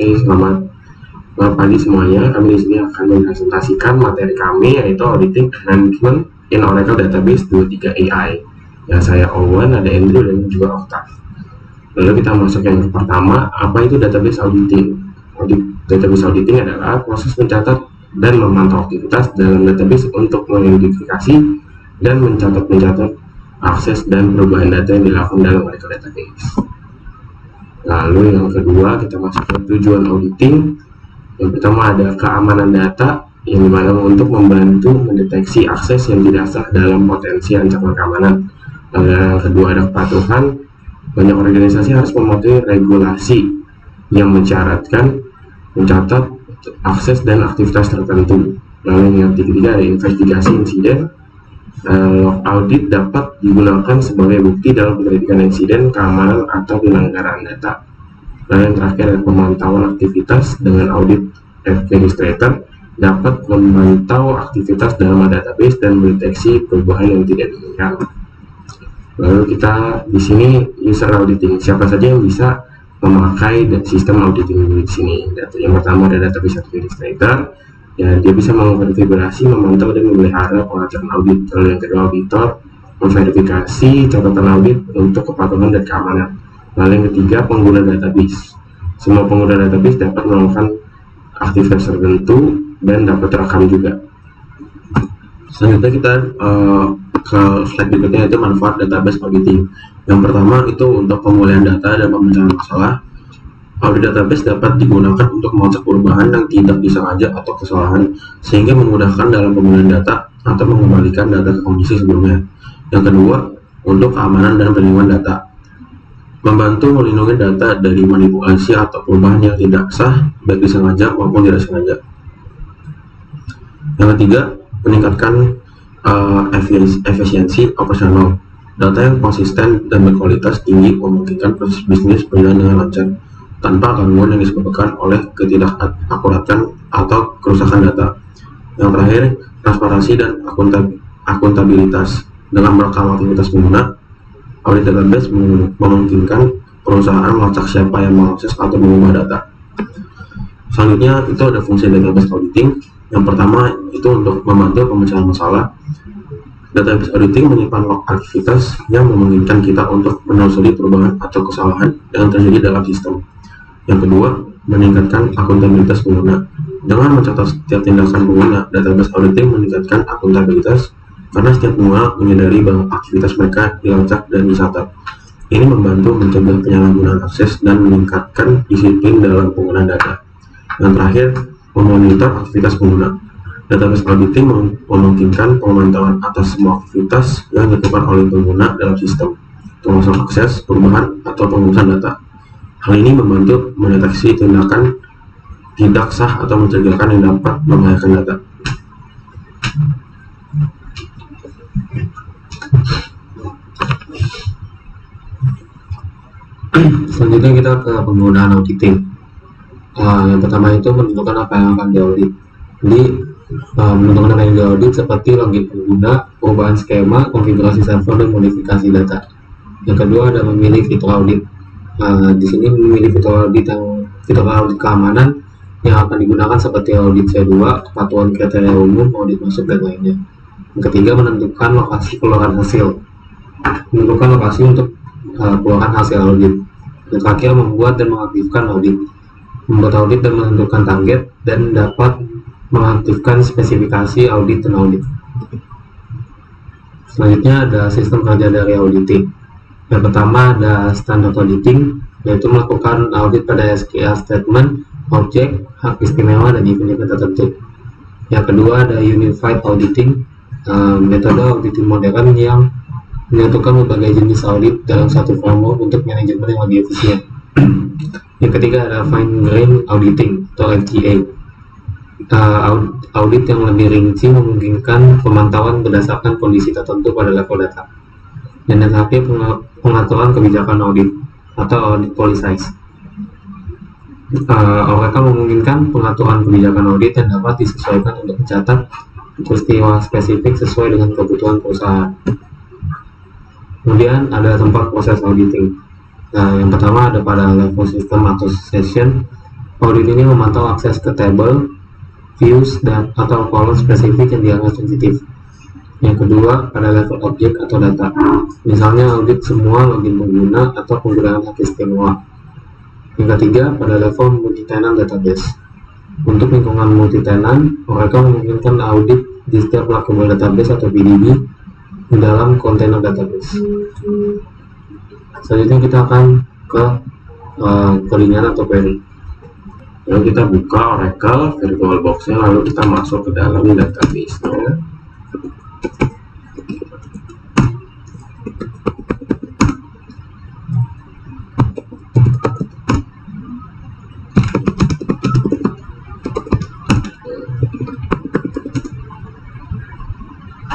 Selamat pagi semuanya. Kami di sini akan mempresentasikan materi kami, yaitu Auditing Management in Oracle Database 23 AI. Ya, saya Owen, ada Andrew dan juga Octav. Lalu kita masuk yang pertama, apa itu database auditing? Database auditing adalah proses mencatat dan memantau aktivitas dalam database untuk mengidentifikasi dan mencatat akses dan perubahan data yang dilakukan dalam Oracle Database. Lalu yang kedua, kita masuk ke tujuan auditing. Yang pertama ada keamanan data, yang dimana untuk membantu mendeteksi akses yang tidak sah dalam potensi ancaman keamanan. Lalu yang kedua ada kepatuhan. Banyak organisasi harus mematuhi regulasi yang mensyaratkan mencatat akses dan aktivitas tertentu. Lalu yang ketiga ada investigasi insiden. Audit dapat digunakan sebagai bukti dalam penyelidikan insiden, keamanan, atau penyelenggaraan data. Lalu yang terakhir adalah pemantauan aktivitas. Dengan audit administrator dapat memantau aktivitas dalam database dan mendeteksi perubahan yang tidak diinginkan. Lalu kita di sini user auditing, siapa saja yang bisa memakai sistem auditing di sini. Yang pertama ada database administrator. Ya, dia bisa mengkonfigurasi, memantau, dan memelihara pengaturan audit. Lalu yang kedua auditor, memverifikasi catatan audit untuk kepatuhan dan keamanan. Lalu yang ketiga pengguna database. Semua pengguna database dapat melakukan aktivitas tertentu dan dapat terekam juga. Selanjutnya kita ke slide berikutnya, yaitu manfaat database auditing. Yang pertama itu untuk pemulihan data dan pemecahan masalah. Audit database dapat digunakan untuk melacak perubahan yang tidak disengaja atau kesalahan, sehingga memudahkan dalam pemulihan data atau mengembalikan data ke kondisi sebelumnya. Yang kedua, untuk keamanan dan perlindungan data, membantu melindungi data dari manipulasi atau perubahan yang tidak sah, baik disengaja maupun tidak sengaja. Yang ketiga, meningkatkan efisiensi operasional. Data yang konsisten dan berkualitas tinggi memungkinkan proses bisnis berjalan dengan lancar tanpa gangguan yang disebabkan oleh ketidakakuratan atau kerusakan data. Yang terakhir, transparansi dan akuntabilitas. Dengan merekam aktivitas pengguna, audit database memungkinkan perusahaan melacak siapa yang mengakses atau mengubah data. Selanjutnya itu ada fungsi database auditing. Yang pertama itu untuk membantu pemecahan masalah. Database auditing menyimpan log aktivitas yang memungkinkan kita untuk menelusuri perubahan atau kesalahan yang terjadi dalam sistem. Yang kedua, meningkatkan akuntabilitas pengguna. Dengan mencatat setiap tindakan pengguna, database auditing meningkatkan akuntabilitas karena setiap pengguna menyadari bahwa aktivitas mereka dilacak dan dicatat. Ini membantu mencegah penyalahgunaan akses dan meningkatkan disiplin dalam penggunaan data. Yang terakhir, memonitor aktivitas pengguna. Database auditing memungkinkan pemantauan atas semua aktivitas yang dilakukan oleh pengguna dalam sistem, termasuk akses, perubahan, atau pengurusan data. Hal ini membantu mendeteksi tindakan tidak sah atau mencegahkan yang dapat membahayakan data. Selanjutnya kita ke penggunaan auditing. Yang pertama itu menentukan apa yang akan diaudit. Jadi menentukan apa yang diaudit seperti login pengguna, perubahan skema, konfigurasi server, dan modifikasi data. Yang kedua ada memilih fitur audit. Di sini memilih fitur audit keamanan yang akan digunakan seperti audit C2, kepatuhan kriteria umum, audit masuk, dan lainnya. Yang ketiga menentukan lokasi keluaran hasil. Menentukan lokasi untuk keluaran hasil audit. Yang terakhir membuat dan mengaktifkan audit. Membuat audit dan menentukan target, dan dapat mengaktifkan spesifikasi audit dan audit. Selanjutnya ada sistem kerja dari auditing. Yang pertama ada standard auditing, yaitu melakukan audit pada SQL statement, objek, hak istimewa, dan event-event tertentu. Yang kedua ada unified auditing, metode auditing modern yang menyatukan berbagai jenis audit dalam satu framework untuk manajemen yang lebih efisien. Yang ketiga ada fine grain auditing atau FGA. Audit yang lebih rinci memungkinkan pemantauan berdasarkan kondisi tertentu pada level data. Dan yang terakhir pengaturan kebijakan audit atau audit policy. Oracle memungkinkan pengaturan kebijakan audit yang dapat disesuaikan untuk mencatat peristiwa spesifik sesuai dengan kebutuhan perusahaan. Kemudian ada tempat proses auditing. Yang pertama ada pada level system atau session. Audit ini memantau akses ke table, views, dan atau kolom spesifik yang dianggap sensitif. Yang kedua, pada level objek atau data. Misalnya audit semua login pengguna atau penggunaan hak istimewa. Yang ketiga, pada level multi-tenant database. Untuk lingkungan multi-tenant, Oracle memungkinkan audit di setiap lockable database atau BDB di dalam kontainer database. Selanjutnya kita akan ke codingan atau query. Lalu kita buka Oracle VirtualBox-nya, lalu kita masuk ke dalam database-nya.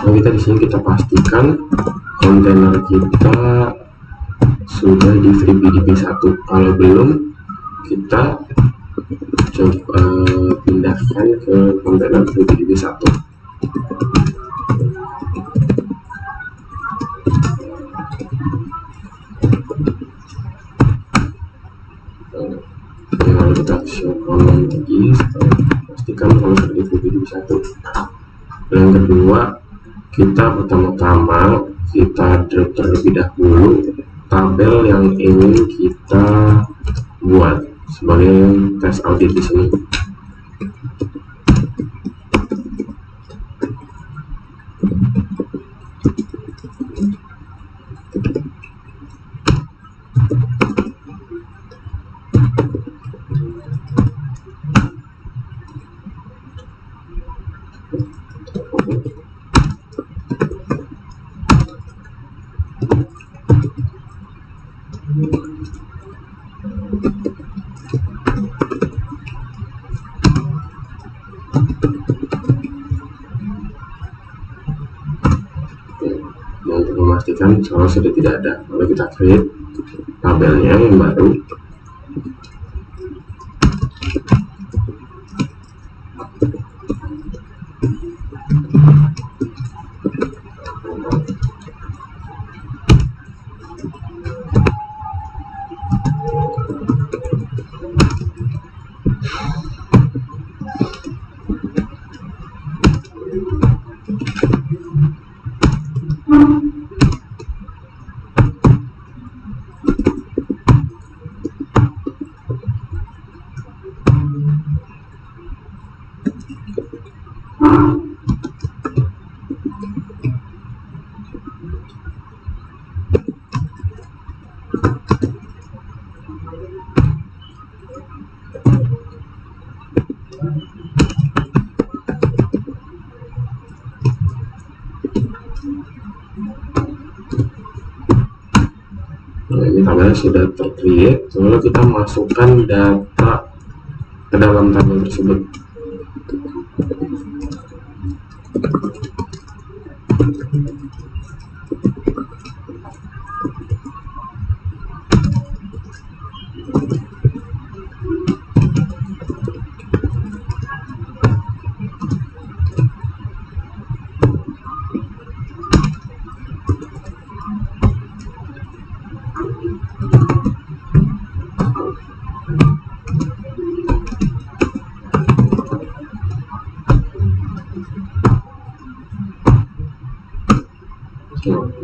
Lalu kita di sini kita pastikan kontainer kita sudah di FreeBDB 1. Kalau belum, kita coba pindahkan ke kontainer FreeBDB 1. Lalu kita show command lagi, pastikan kalau sudah di FreeBDB 1. Yang kedua, kita pertama-tama kita drop terlebih dahulu tabel yang ingin kita buat sebagai tes audit di sini. Untuk memastikan kalau sudah tidak ada, lalu kita create tabelnya yang baru. Nah, ini tabelnya sudah tercreate, lalu kita masukkan data ke dalam tabel tersebut.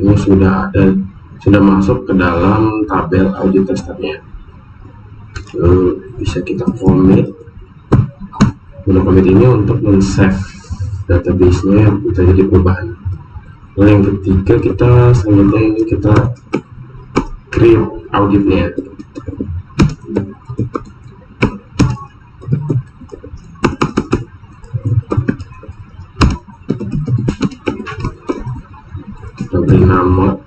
Ini sudah masuk ke dalam tabel audit testernya. Lalu bisa kita commit. Guna commit ini untuk men-save database-nya bisa jadi perubahan. Lalu yang ketiga, selanjutnya ini kita create auditnya. Kita beri nama.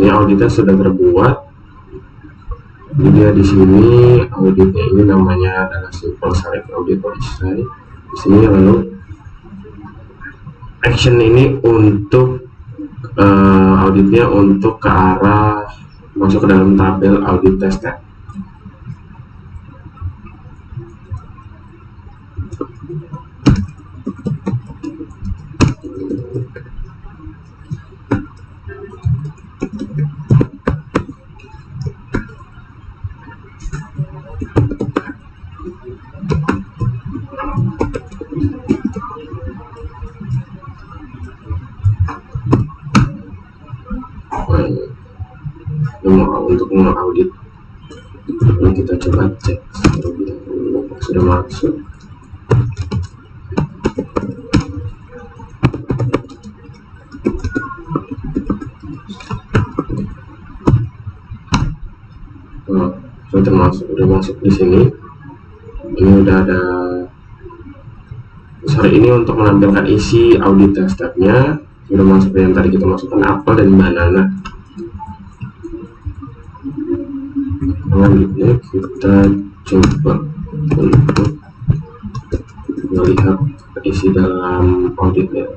Ini auditnya sudah terbuat. Jadi dia di sini auditnya ini namanya adalah simple select audit policy. Di sini lalu action ini untuk auditnya untuk ke arah masuk ke dalam tabel audit tested. Untuk mengaudit, lalu kita coba cek terlebih dahulu apakah sudah masuk. Sudah masuk di sini. Ini udah ada, ini untuk menampilkan isi audit testetnya sudah masuk yang tadi kita masukkan apel dan banana. Selanjutnya kita coba untuk melihat isi dalam auditnya.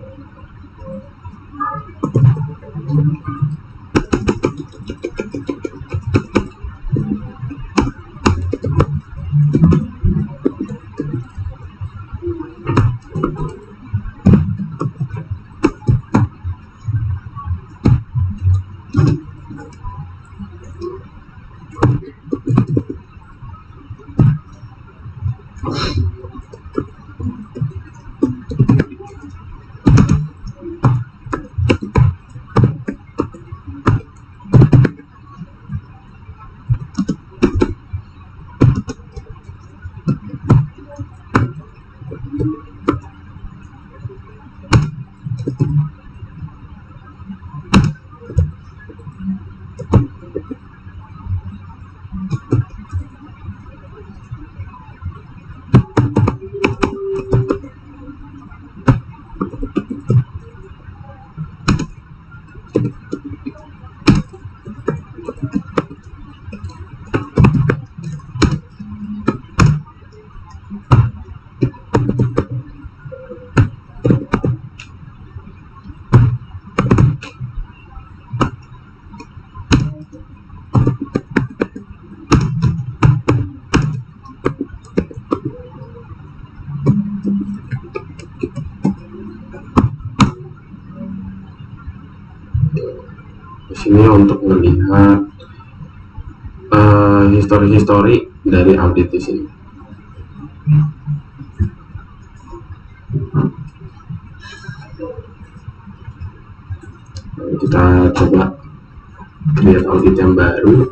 Ini untuk melihat histori dari audit di sini. Lalu kita coba lihat audit yang baru.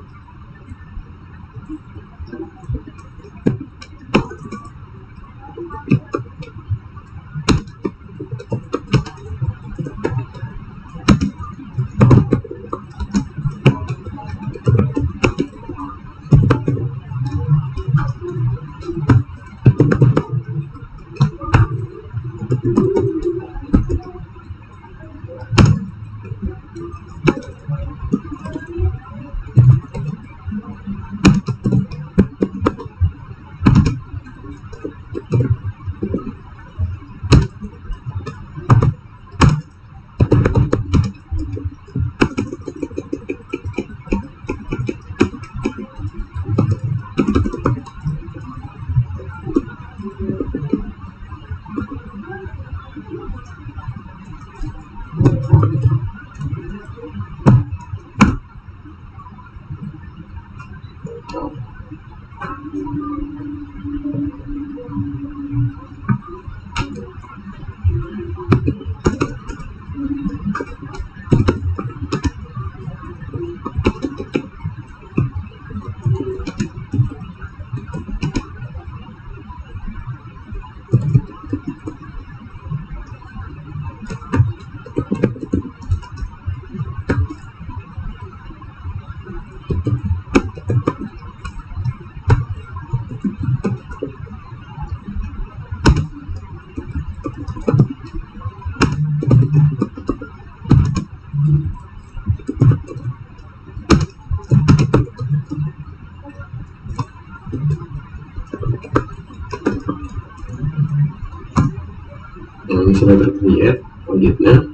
Ini sudah tercreate auditnya.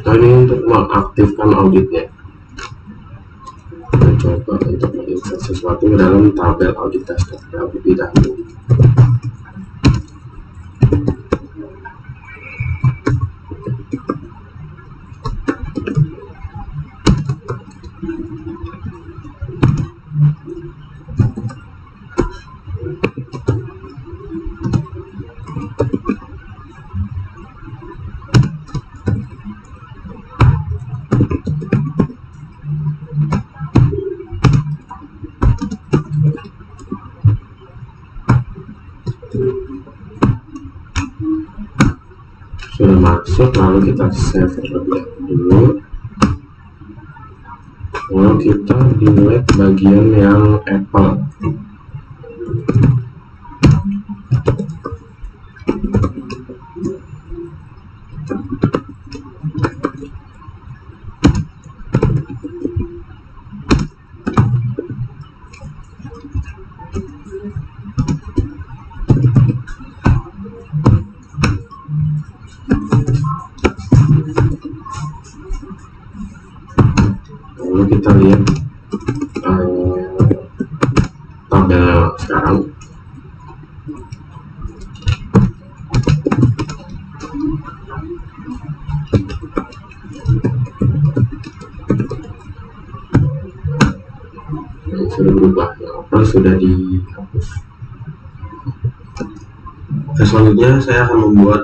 Nah, ini untuk mengaktifkan auditnya. Kita coba untuk menginsert sesuatu ke dalam tabel audit tester terlebih dahulu. Sudah masuk, lalu kita save terlebih dahulu. Lalu kita delete bagian yang Apple. Lalu kita lihat tabel sekarang. Ini sudah berubah, yang Apple sudah dihapus. Selanjutnya saya akan membuat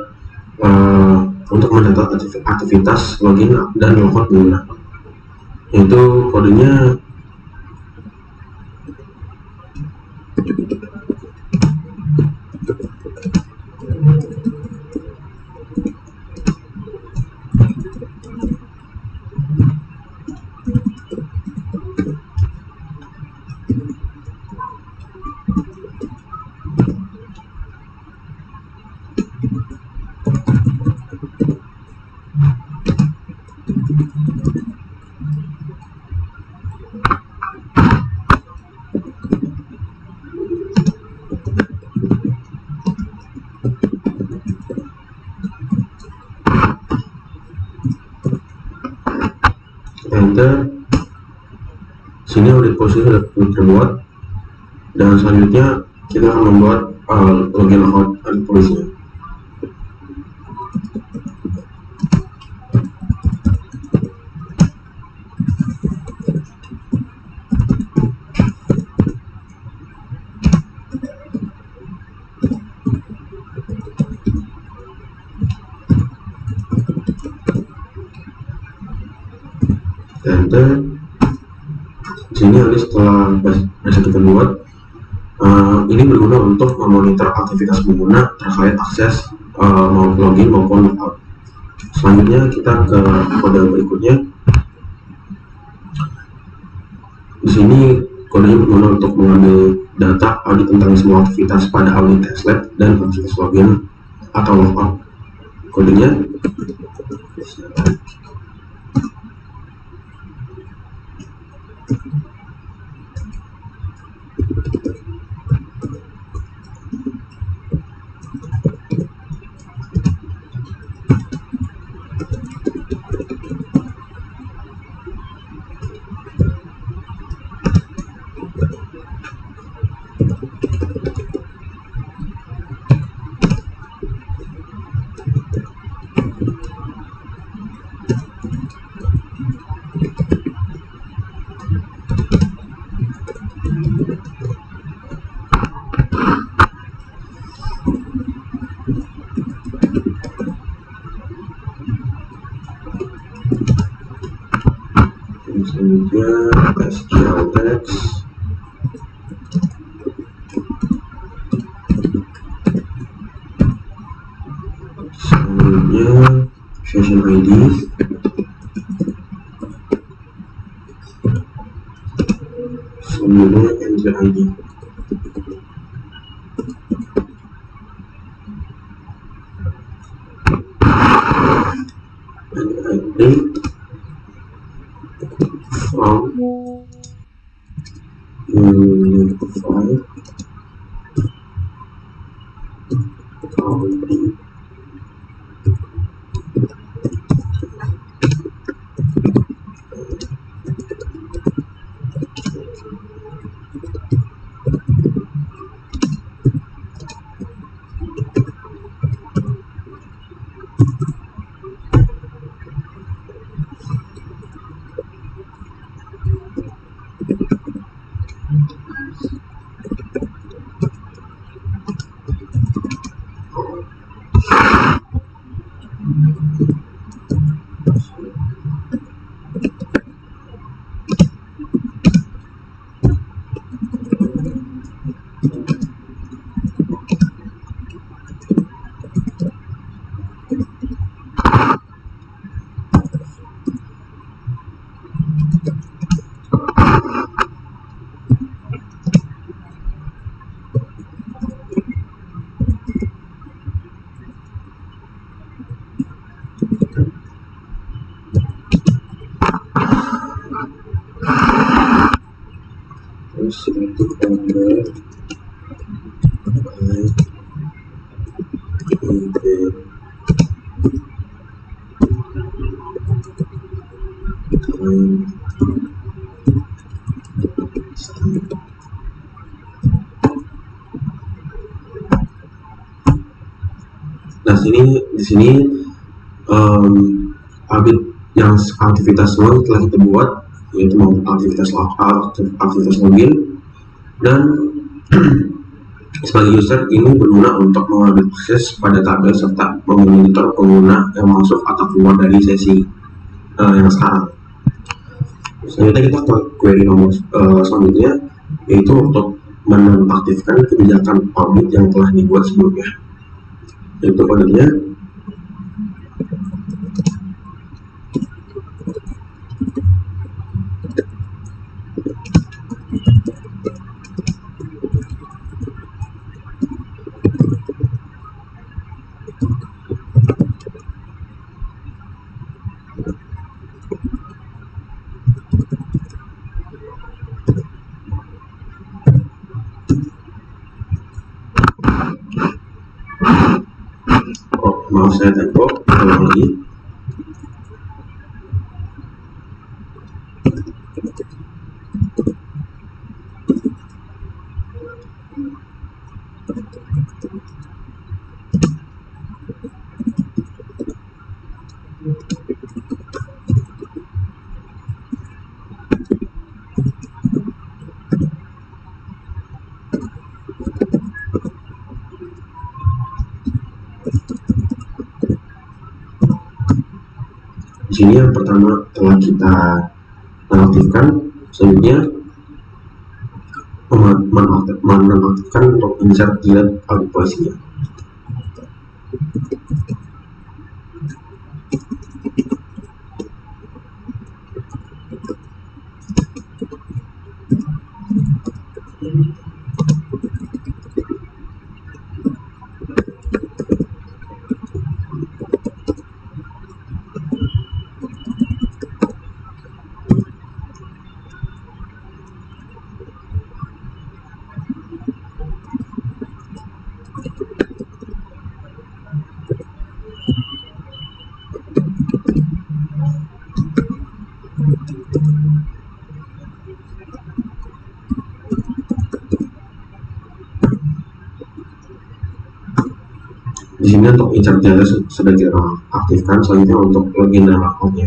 untuk mendata aktivitas login dan logout menggunakan, yaitu kodenya enter. Sini audit posisi sudah terbuat, dan selanjutnya kita akan membuat login logout audit polisinya. Enter. Sini nanti setelah berhasil kita buat, ini berguna untuk memonitor aktivitas pengguna terkait akses mau login maupun logout. Selanjutnya kita ke kode berikutnya. Di sini kodenya berguna untuk mengambil data audit tentang semua aktivitas pada audit test lab dan aktivitas login atau logout. Kodenya selanjutnya SQLX. Selanjutnya session ID. Selanjutnya entry ID. ID from unified ID. Terus itu tanggal Nah, di sini audit yang aktivitas semua telah kita buat, yaitu aktivitas login, dan sebagai user ini berguna untuk mengambil akses pada tabel serta memonitor pengguna yang masuk atau keluar dari sesi yang sekarang. Selanjutnya kita ke query nomor selanjutnya, yaitu untuk menonaktifkan kebijakan audit yang telah dibuat sebelumnya. Yaitu kodenya maaf saya typo, ulang lagi. Di sini yang pertama telah kita nonaktifkan, selanjutnya menonaktifkan untuk insert delete audit policy-nya. Di sini untuk insert data sudah kita aktifkan. Selanjutnya untuk login dan logoutnya.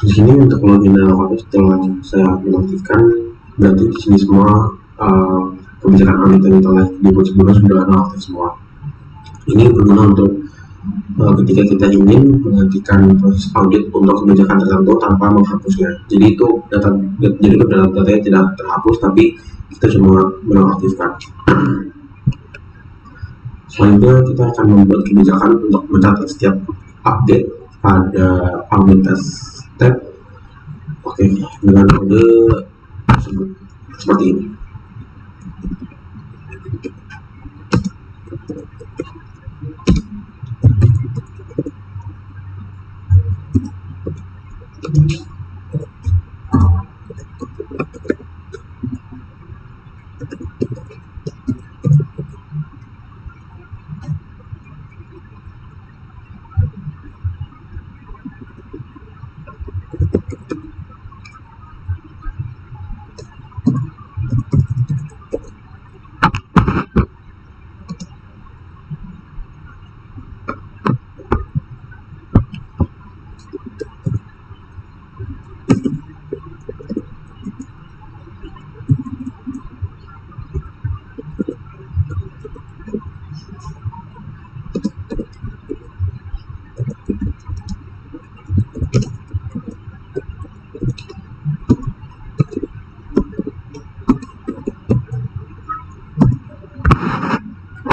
Di sini untuk login dan logout setelah saya menaktifkan, berarti di sini semua kebijakan audit yang telah dibuat sebelumnya sudah aktif semua. Ini berguna untuk ketika kita ingin menghentikan proses audit untuk kebijakan tertentu tanpa menghapusnya. Jadi itu datanya tidak terhapus, tapi kita cuma menonaktifkan. Selanjutnya kita akan membuat kebijakan untuk mencatat setiap update pada audit test tab. Oke, dengan kode tersebut seperti ini.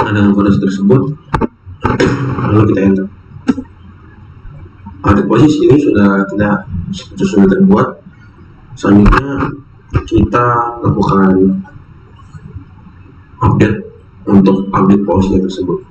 Dengan kode tersebut lalu kita enter. Audit posisi ini sudah terbuat. Selanjutnya kita lakukan update untuk audit posisi tersebut.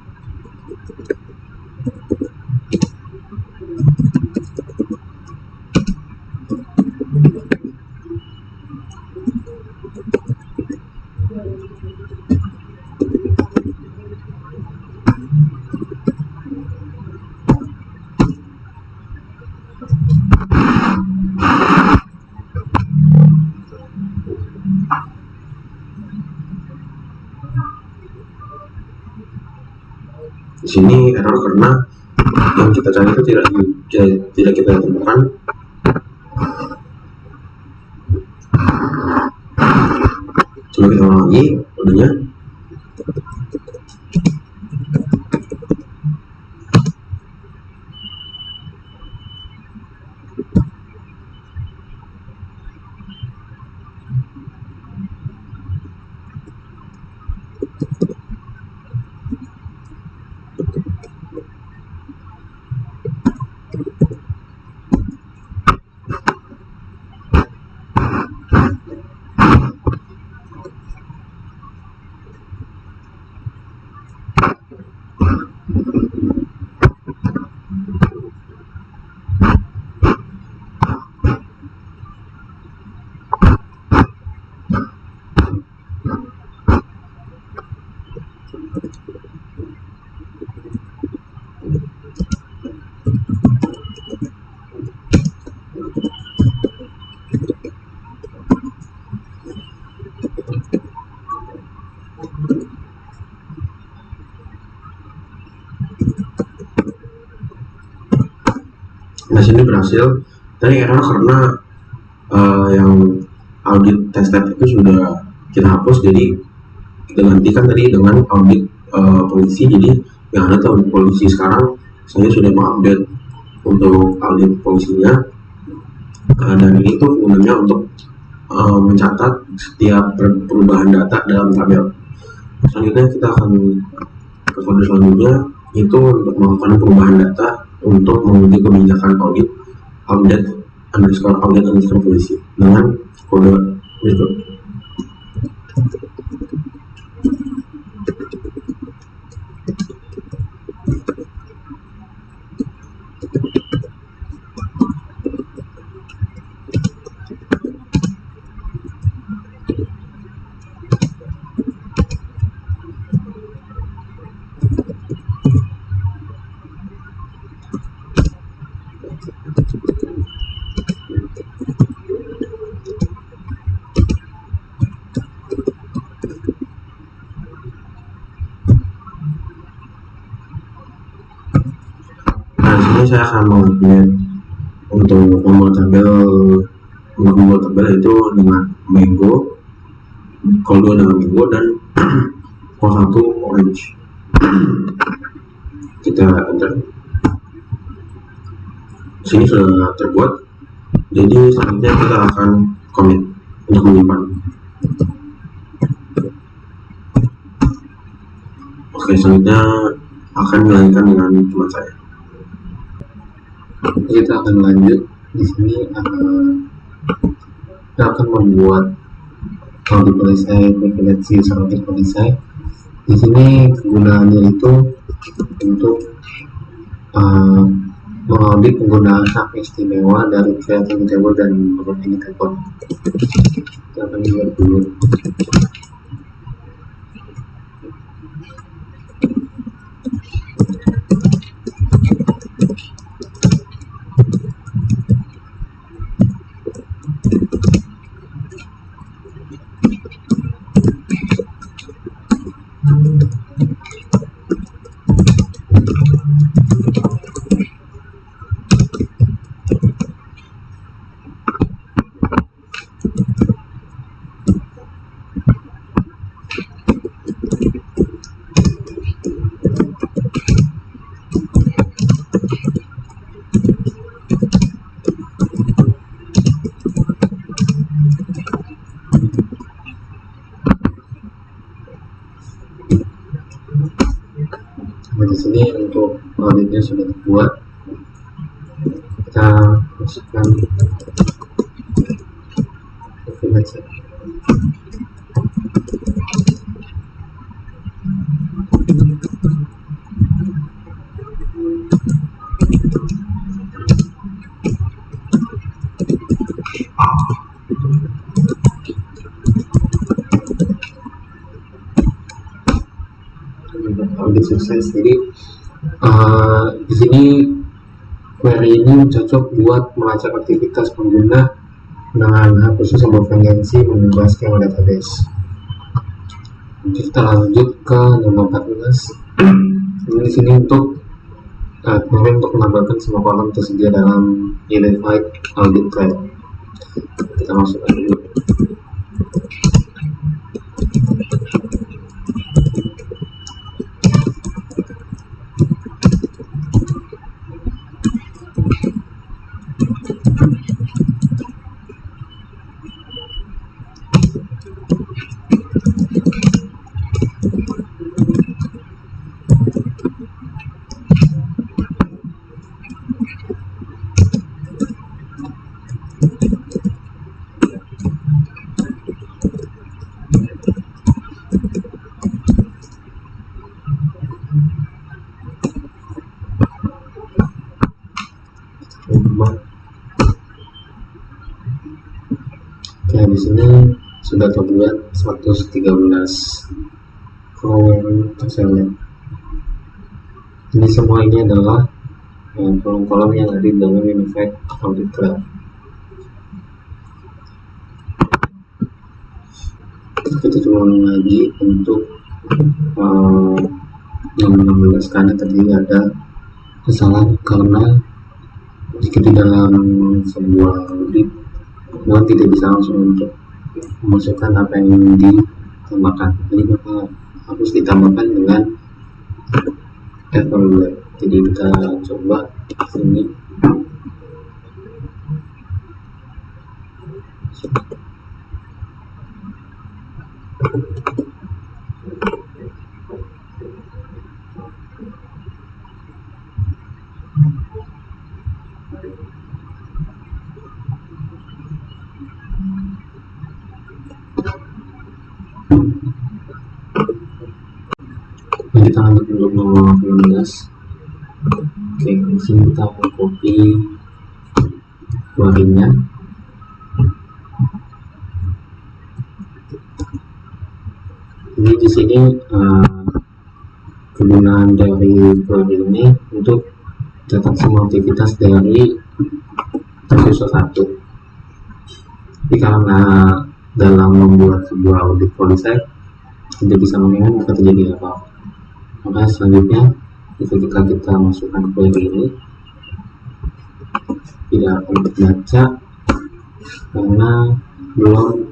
Di sini error karena yang kita cari itu tidak kita temukan. Coba kita ulang lagi kodenya. Nah, sini berhasil. Tadi error karena yang audit test tab itu sudah kita hapus, jadi kita gantikan tadi dengan audit polisi. Jadi yang ada audit polisi sekarang saya sudah mengupdate untuk audit polisinya, dan ini tuh gunanya untuk mencatat setiap perubahan data dalam tabel. Selanjutnya kita akan ke kode selanjutnya, itu untuk melakukan perubahan data untuk menguji kebijakan audit underscore polisi dengan kode berikut. Saya akan mengupdate untuk membuat tabel itu dengan mango, call 2 dengan mango, dan call 1 orange. kita enter. Sini sudah terbuat, jadi selanjutnya kita akan commit untuk menyimpan. Oke, selanjutnya akan dilanjutkan dengan teman saya. Kita akan lanjut. Di sini kita akan membuat audit policy, prevalensi user audit policy. Di sini kegunaannya itu untuk mengaudit penggunaan hak istimewa dari creating table dan providing table. Kita akan lihat dulu. Di sini untuk auditnya sudah dibuat. Kita masukkan prevalensi. Audit sukses. Jadi di sini query ini cocok buat melacak aktivitas pengguna dengan hak khusus yang berpotensi mengubah skema database. Kita lanjut ke nomor 14. Ini di sini untuk untuk menambahkan semua kolom tersedia dalam Unified Audit Trail. Kita masukkan dulu. Oke, di sini sudah terbuat 113 kolom tersebut. Ini semua ini adalah kolom-kolom yang ada di dalam Unified Audit Trail. Kita coba lagi untuk yang menjelaskan tadi ada kesalahan karena jika di dalam sebuah audit buat tidak bisa langsung untuk memasukkan apa yang ditambahkan, jadi maka harus ditambahkan dengan evaluate. Jadi kita coba sini kita lanjut untuk nomor 16. Oke, di sini kita akan copy query-nya. Jadi di sini kegunaan dari query ini untuk catat semua aktivitas dari user 1. Tapi karena dalam membuat sebuah audit policy tidak bisa mengingat maka terjadi apa. Maka selanjutnya ketika kita masukkan query ini tidak akan terbaca karena belum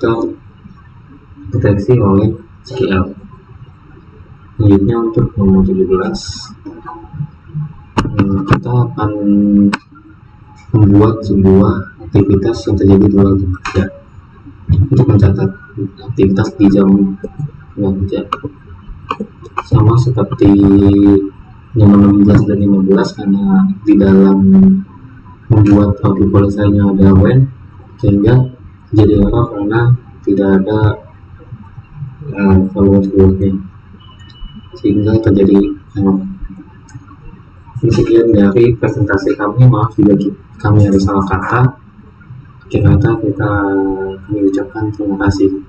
terdeteksi oleh SQL. Selanjutnya untuk nomor 17 kita akan membuat sebuah aktivitas yang terjadi di luar jam kerja untuk mencatat aktivitas di jam kerja, sama seperti nomor 16 dan 15, karena di dalam membuat autopolisanya ada when, sehingga jadi error karena tidak ada followers keywordnya, sehingga terjadi error. Sekian dari presentasi kami. Maaf bila kami ada salah kata. Akhir kata kami ucapkan terima kasih.